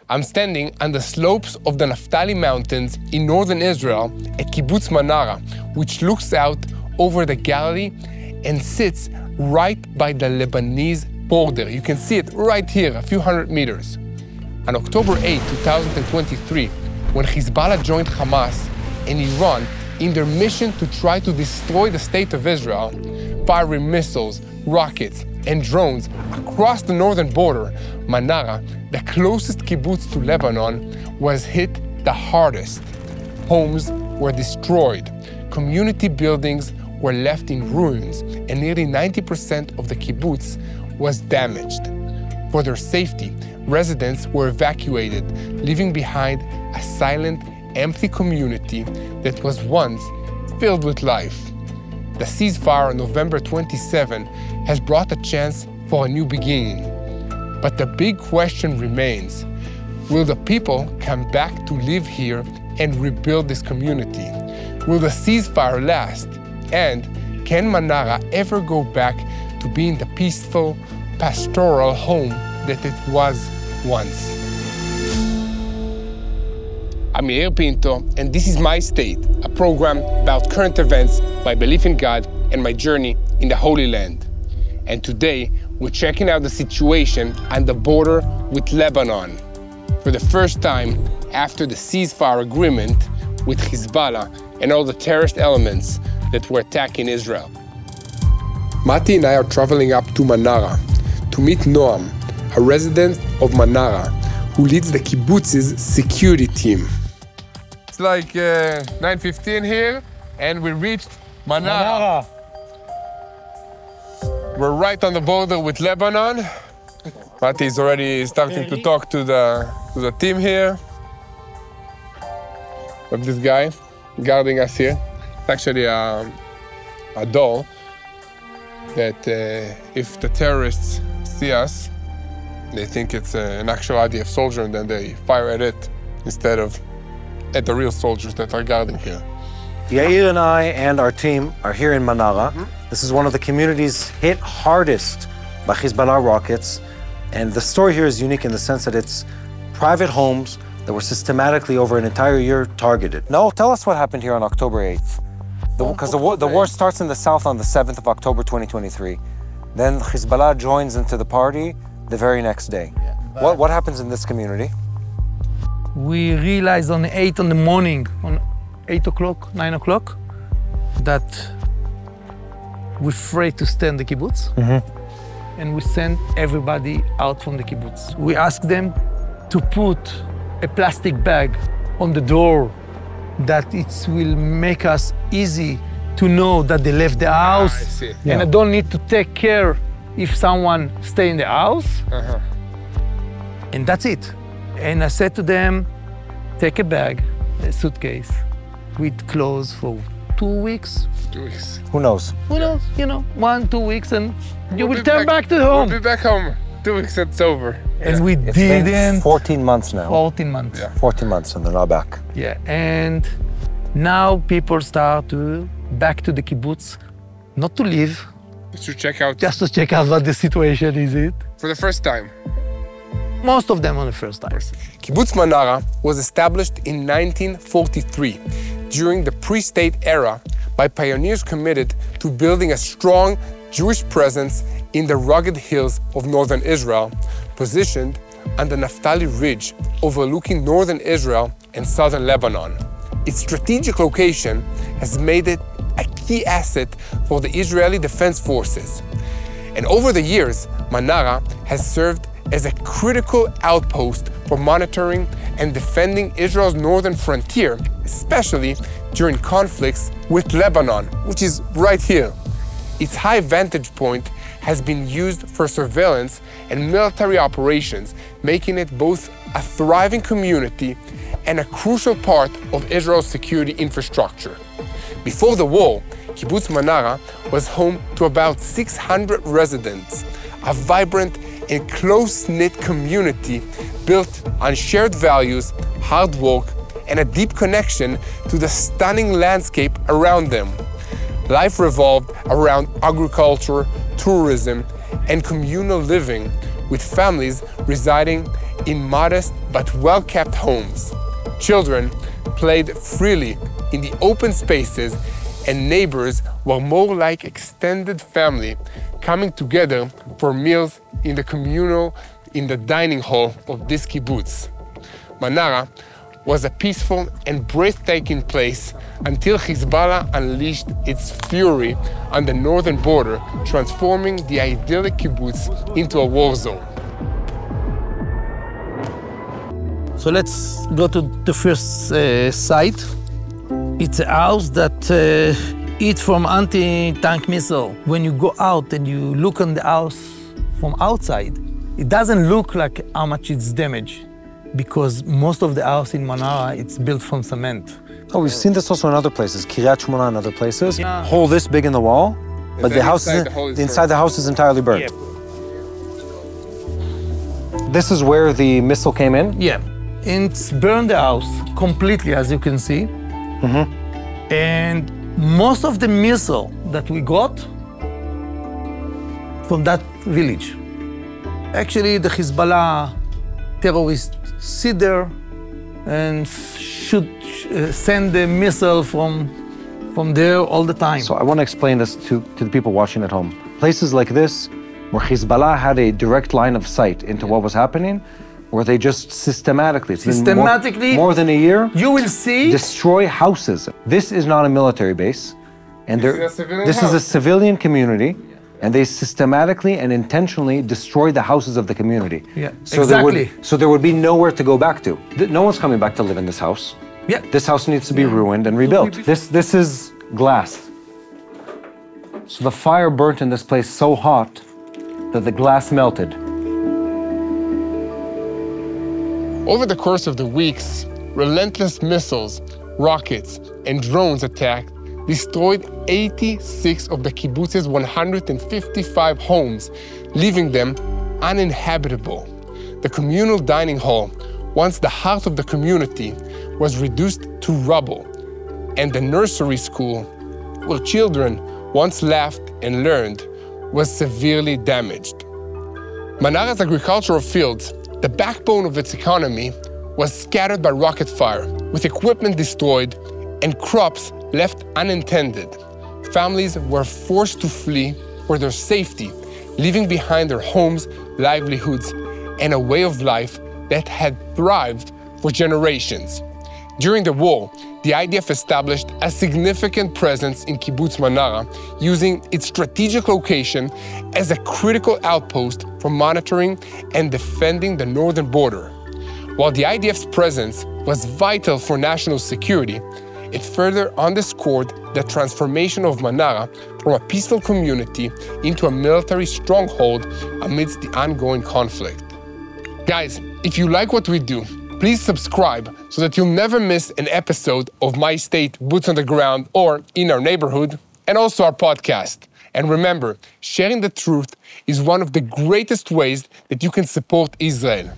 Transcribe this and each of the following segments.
I'm standing on the slopes of the Naphtali Mountains in northern Israel at Kibbutz Menara, which looks out over the Galilee and sits right by the Lebanese border. You can see it right here, a few hundred meters. On October 8, 2023, when Hezbollah joined Hamas and Iran in their mission to try to destroy the state of Israel, firing missiles, rockets, and drones across the northern border, Menara, the closest kibbutz to Lebanon, was hit the hardest. Homes were destroyed, community buildings were left in ruins, and nearly 90% of the kibbutz was damaged. For their safety, residents were evacuated, leaving behind a silent, empty community that was once filled with life. The ceasefire on November 27 has brought a chance for a new beginning. But the big question remains, will the people come back to live here and rebuild this community? Will the ceasefire last? And can Menara ever go back to being the peaceful, pastoral home that it was once? I'm Yair Pinto, and this is My State, a program about current events, my belief in God, and my journey in the Holy Land. And today, we're checking out the situation on the border with Lebanon. For the first time after the ceasefire agreement with Hezbollah and all the terrorist elements that were attacking Israel. Mati and I are traveling up to Menara to meet Noam, a resident of Menara, who leads the kibbutz's security team. It's like 9:15 here, and we reached Menara. We're right on the border with Lebanon. Mati is already starting to talk to the team here. Of this guy guarding us here. It's actually a door that if the terrorists see us, they think it's an actual IDF soldier, and then they fire at it instead of at the real soldiers that are guarding here. Yair and I and our team are here in Menara. This is one of the communities hit hardest by Hezbollah rockets. And the story here is unique in the sense that it's private homes that were systematically over an entire year targeted. No, tell us what happened here on October 8th. Because the war starts in the south on the 7th of October 2023. Then Hezbollah joins into the party the very next day. Yeah, what happens in this community? We realized on 8 in the morning, on 8 o'clock, 9 o'clock, that we're afraid to stay in the kibbutz. And we sent everybody out from the kibbutz. We asked them to put a plastic bag on the door that it will make us easy to know that they left the house. And I don't need to take care if someone stay in the house. And that's it. And I said to them, take a bag, a suitcase, with clothes for 2 weeks. 2 weeks. Who knows? Who knows? You know, 1, 2 weeks, and you will turn back to home. We'll be back home. 2 weeks, it's over. And we It's didn't. been 14 months now. 14 months. Yeah. 14 months and they're not back. Yeah, and now people start to back to the kibbutz, not to live, Just to check out. just to check out what the situation is. For the first time. Most of them on the first time. Kibbutz Menara was established in 1943 during the pre-state era by pioneers committed to building a strong Jewish presence in the rugged hills of northern Israel, positioned on the Naphtali Ridge overlooking northern Israel and southern Lebanon. Its strategic location has made it a key asset for the Israeli Defense Forces. And over the years, Menara has served as a critical outpost for monitoring and defending Israel's northern frontier, especially during conflicts with Lebanon, which is right here. Its high vantage point has been used for surveillance and military operations, making it both a thriving community and a crucial part of Israel's security infrastructure. Before the war, Kibbutz Menara was home to about 600 residents, a vibrant and close-knit community built on shared values, hard work, and a deep connection to the stunning landscape around them. Life revolved around agriculture, tourism, and communal living, with families residing in modest but well-kept homes. Children played freely in the open spaces, and neighbors were more like extended family, coming together for meals in the dining hall of this kibbutz. Menara was a peaceful and breathtaking place until Hezbollah unleashed its fury on the northern border, transforming the idyllic kibbutz into a war zone. So let's go to the first site. It's a house that it's from anti-tank missile. When you go out and you look on the house from outside, it doesn't look like how much it's damaged, because most of the house in Menara, it's built from cement. Oh, we've seen this also in other places, Kiryat Shmona and other places. Yeah. Hole this big in the wall, but the house inside the house is entirely burnt. Yeah. This is where the missile came in? Yeah. It's burned the house completely, as you can see. And most of the missile that we got from that village. Actually, the Hezbollah terrorists sit there and send the missile from there all the time. So I want to explain this to the people watching at home. Places like this, where Hezbollah had a direct line of sight into what was happening, where they just systematically, more than a year, you will see, destroy houses. This is not a military base, and this is a civilian community, and they systematically and intentionally destroy the houses of the community. Yeah, so exactly. There would be nowhere to go back to. No one's coming back to live in this house. Yeah. This house needs to be ruined and rebuilt. This is glass. So the fire burnt in this place so hot that the glass melted. Over the course of the weeks, relentless missiles, rockets, and drones attack destroyed 86 of the kibbutz's 155 homes, leaving them uninhabitable. The communal dining hall, once the heart of the community, was reduced to rubble, and the nursery school, where children once laughed and learned, was severely damaged. Menara's agricultural fields, the backbone of its economy, was scattered by rocket fire, with equipment destroyed and crops left unattended. Families were forced to flee for their safety, leaving behind their homes, livelihoods, and a way of life that had thrived for generations. During the war, the IDF established a significant presence in Kibbutz Menara, using its strategic location as a critical outpost for monitoring and defending the northern border. While the IDF's presence was vital for national security, it further underscored the transformation of Menara from a peaceful community into a military stronghold amidst the ongoing conflict. Guys, if you like what we do, please subscribe so that you'll never miss an episode of My State Boots on the Ground or In Our Neighborhood, and also our podcast. And remember, sharing the truth is one of the greatest ways that you can support Israel.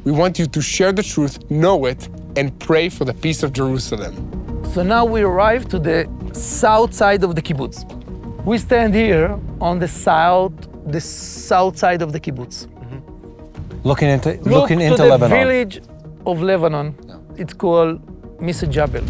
We want you to share the truth, know it, and pray for the peace of Jerusalem. So now we arrived to the south side of the kibbutz. We stand here on the south side of the kibbutz. Looking into the Lebanon. Village of Lebanon. It's called Misa Jabal.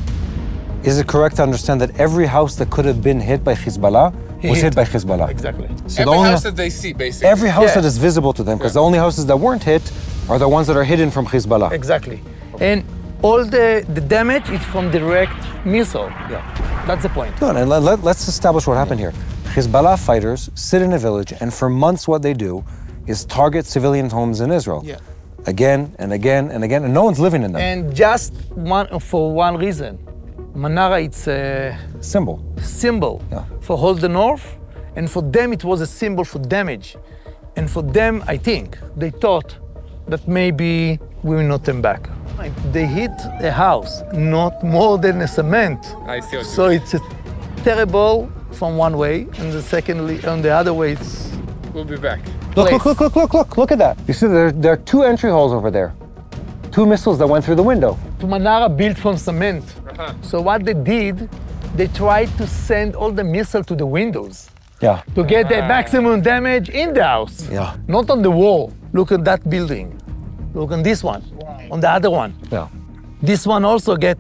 Is it correct to understand that every house that could have been hit by Hezbollah was hit by Hezbollah? Exactly. So every house that they see, basically. Every house that is visible to them, because the only houses that weren't hit are the ones that are hidden from Hezbollah. Exactly. And all the damage is from direct missile. Yeah. That's the point. No, and let's establish what happened here. Hezbollah fighters sit in a village, and for months what they do is target civilian homes in Israel. Yeah. Again and again and again, and no one's living in them. And just for one reason. Menara, it's a symbol for all the north, and for them it was a symbol for damage. And for them, I think, they thought that maybe we will not turn back. They hit a house, not more than a cement. I see what you So it's terrible from one way, and on the other way it's... We'll be back. Look at that. You see, there are two entry holes over there. Two missiles that went through the window. Menara built from cement. So what they did, they tried to send all the missiles to the windows. Yeah. To get the maximum damage in the house. Yeah. Not on the wall. Look at that building. Look on this one, on the other one. Yeah. This one also get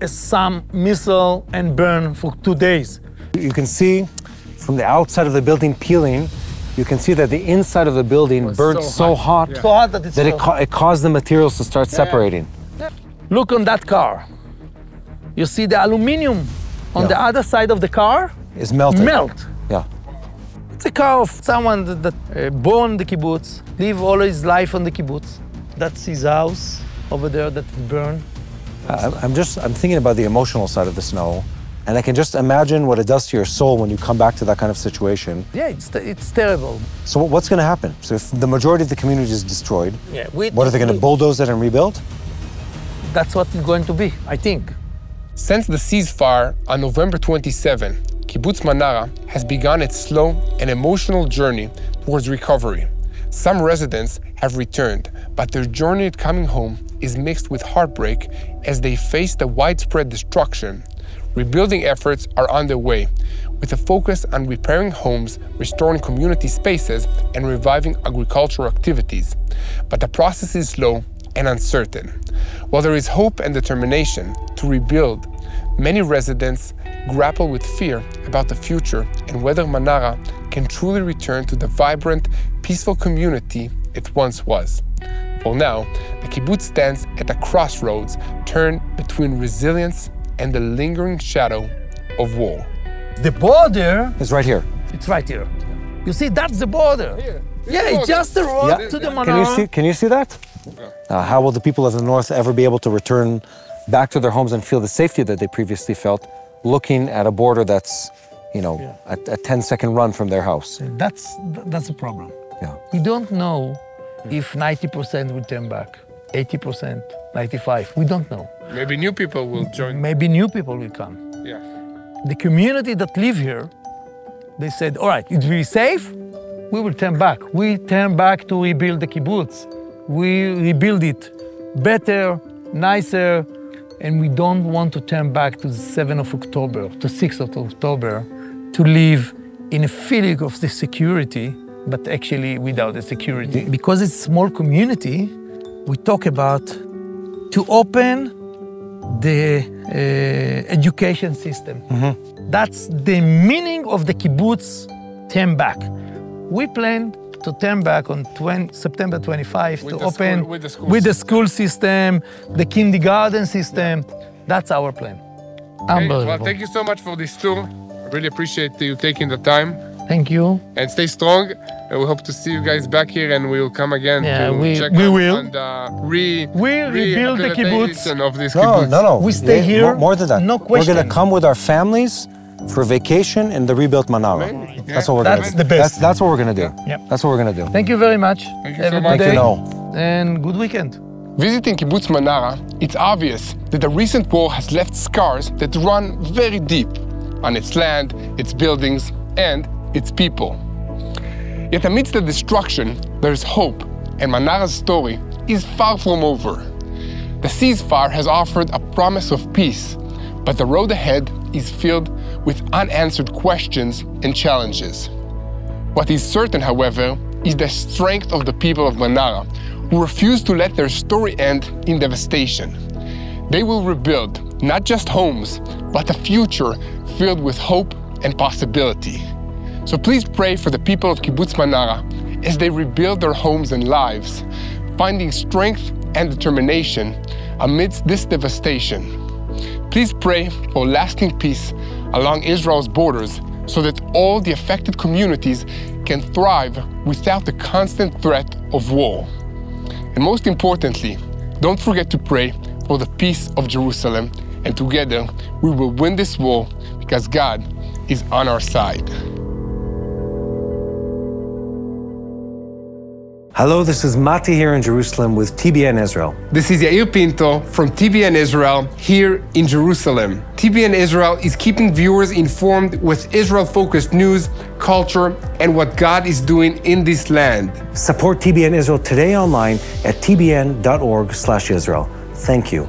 some missile and burn for 2 days. You can see from the outside of the building peeling, you can see that the inside of the building burned so hot, So hot that, it caused the materials to start separating. Look on that car. You see the aluminum on the other side of the car? It's melted. Melt. Yeah. It's a car of someone that born in the kibbutz, live all his life on the kibbutz. That's his house over there that burned. I'm thinking about the emotional side of the snow, and I can just imagine what it does to your soul when you come back to that kind of situation. Yeah, it's terrible. So what's going to happen? So if the majority of the community is destroyed, what are they going to bulldoze it and rebuild? That's what it's going to be, I think. Since the ceasefire on November 27, Kibbutz Menara has begun its slow and emotional journey towards recovery. Some residents have returned, but their journey coming home is mixed with heartbreak as they face the widespread destruction. Rebuilding efforts are underway, with a focus on repairing homes, restoring community spaces, and reviving agricultural activities. But the process is slow and uncertain. While there is hope and determination to rebuild, many residents grapple with fear about the future and whether Menara can truly return to the vibrant, peaceful community it once was. For now, the kibbutz stands at a crossroads turned between resilience and the lingering shadow of war. The border It's right here. It's right here. You see, that's the border. Here. Yeah, it's just the road to the Menara. Can you see that? How will the people of the north ever be able to return back to their homes and feel the safety that they previously felt, looking at a border that's, a 10-second run from their house? That's a problem. Yeah. We don't know if 90% will turn back, 80%, 95%. We don't know. Maybe new people will join. Maybe new people will come. Yeah. The community that live here, they said, all right, it's really safe, we will turn back. We turn back to rebuild the kibbutz. We rebuild it better, nicer, and we don't want to turn back to the 7th of October, to 6th of October, to live in a feeling of the security, but actually without the security. Because it's a small community, we talk about to open the education system. Mm-hmm. That's the meaning of the kibbutz turn back. We plan to turn back on September 25 to open with the school system, the kindergarten system. That's our plan. Okay, Unbelievable. well, thank you so much for this tour. I really appreciate you taking the time. Thank you. And stay strong. And we hope to see you guys back here, and we will come again to check on the rebuild the kibbutz of this kibbutz. No. We stay here. More than that. No question. We're going to come with our families for vacation in the rebuilt Menara. Yeah. That's what we're going to do. That's the best. That's what we're going to do. Yep. That's what we're going to do. Thank you very much. Thank you Have so a much. good day. Thank you. And good weekend. Visiting Kibbutz Menara, it's obvious that the recent war has left scars that run very deep on its land, its buildings, and its people. Yet amidst the destruction, there's hope, and Menara's story is far from over. The ceasefire has offered a promise of peace, but the road ahead is filled with unanswered questions and challenges. What is certain, however, is the strength of the people of Menara, who refuse to let their story end in devastation. They will rebuild not just homes, but a future filled with hope and possibility. So please pray for the people of Kibbutz Menara as they rebuild their homes and lives, finding strength and determination amidst this devastation. Please pray for lasting peace along Israel's borders so that all the affected communities can thrive without the constant threat of war. And most importantly, don't forget to pray for the peace of Jerusalem, and together we will win this war because God is on our side. Hello, this is Mati here in Jerusalem with TBN Israel. This is Yair Pinto from TBN Israel here in Jerusalem. TBN Israel is keeping viewers informed with Israel-focused news, culture, and what God is doing in this land. Support TBN Israel today online at tbn.org/Israel. Thank you.